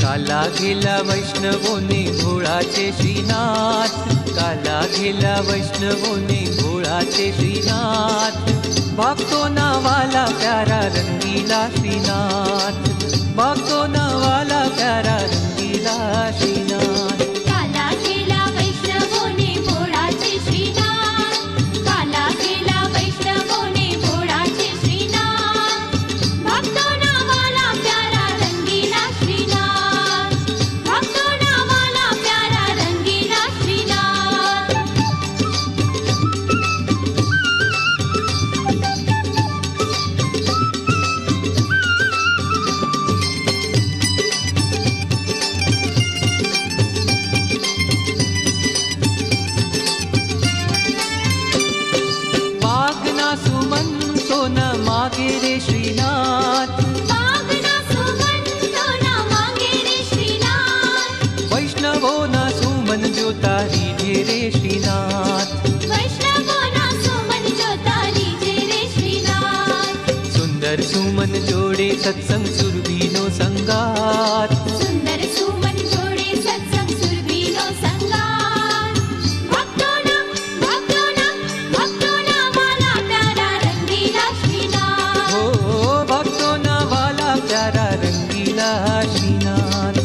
काला गेला वैष्णवोने भोळाचे श्रीनाथ, काला गेला वैष्णवोने भोळाचे श्रीनाथ, भागतो नावाला प्यारा रंगीला श्रीनाथ, भागतो नावाला प्यारा रंगीला श्रीनाथ। काला गेला वैष्णवोने भोळाचे श्रीनाथ, काला गेला वैष्णवोने भोळाचे श्रीनाथ, भागतो नावाला प्यारा रंगीला श्रीनाथ, भागतो नावाला प्यारा रंगीला श्रीनाथ। मागना सुमंतो न मागे रे श्रीनाथ, मागना सुमंतो न मागे रे श्रीनाथ, वैष्णवो न सुमन जो तारी जे रे श्रीनाथ, वैष्णवो न सुमन जो तारी जे रे श्रीनाथ। सुंदर सुमन जोडे सत्संग सुरभीनो संगात, सुंदर सुमन जोडे सत्संग सुरभीनो संगात, भक्तो नावाला प्यारा रंगीला श्रीनाथ। हो भक्तो नावाला प्यारा रंगीला श्रीनाथ।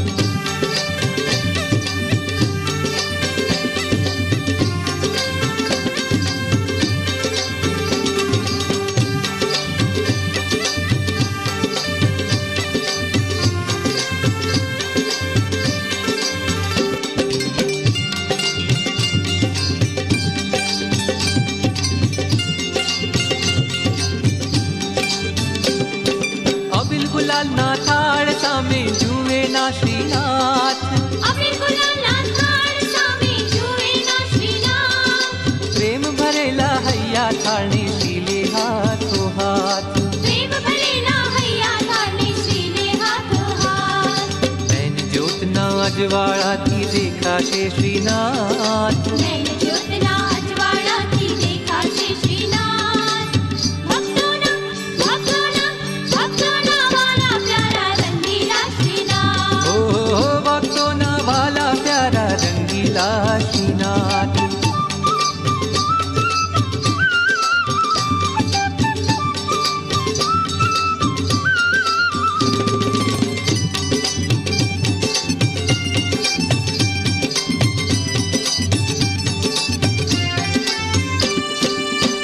अबिल गुलाल ना थाळ सामे जुवे ना श्रीनाथ, अबे गुलाला थाळ सामे जुवे ना श्रीनाथ, प्रेम भरेला हैया थाळने श्रीले हाथो हाथ, प्रेम भरेला हैया थाळने श्रीले हाथो हाथ। नैन ज्योत ना अजवाळा थी देखा छे श्रीनाथ, नैन ज्योतना अजवाड़ा थी देखा छे श्रीनाथ, भक्तो नावाला प्यारा रंगीला श्रीनाथ। हो भक्तो नावाला प्यारा रंगीला श्रीनाथ।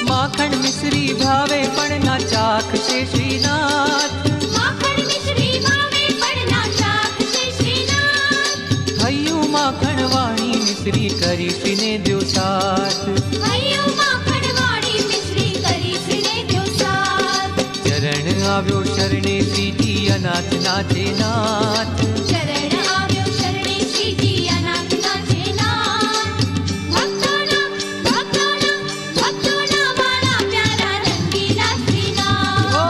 माखण मिश्री भावे पण ना चाखशे श्रीनाथ, माखण मिश्री भावे पण ना चाखशे श्रीनाथ, हय्यू माखण वाणी मिश्री करी श्रीने द्यो साथ, हय्यो माखण वाणी मिश्री करी श्रीने द्यो साथ। चरण आव्यो शरणे श्रीजी अनाथ नाचे नाथ, शरण आव्यो शरणे श्रीजी अनाथ नाचे नाथ, भक्तो नावाला प्यारा रंगीला श्रीनाथ। हो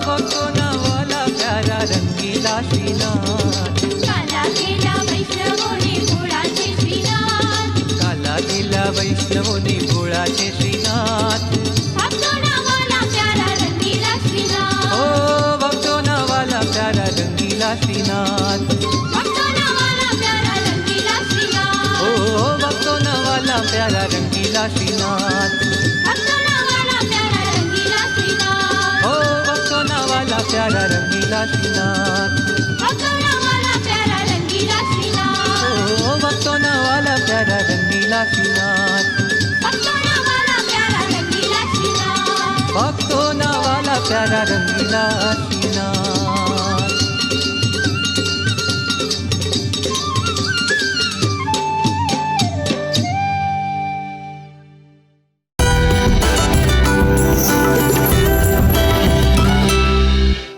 भक्तो नावाला प्यारा रंगीला श्रीनाथ। काला गेला वैष्णवोने भोळाचे श्रीनाथ, काला गेला वैष्णवोने भोळाचे श्रीनाथ, भक्तो नावाला प्यारा रंगीला श्रीनाथ। हो भक्तो नावाला प्यारा रंगीला श्रीनाथ, भक्तो नावाला प्यारा रंगीला श्रीनाथ। हो भक्तो नावाला प्यारा रंगीला श्रीनाथ, भक्तो नावाला प्यारा रंगीला श्रीनाथ। हो भक्तो नावाला प्यारा रंगीला श्रीनाथ, भक्तो नावाला प्यारा रंगीला श्रीनाथ। हो भक्तो नावाला प्यारा रंगीला श्रीनाथ, भक्तो नावाला प्यारा रंगीला श्रीनाथ। भक्तो नावाला प्यारा रंगीला श्रीनाथ।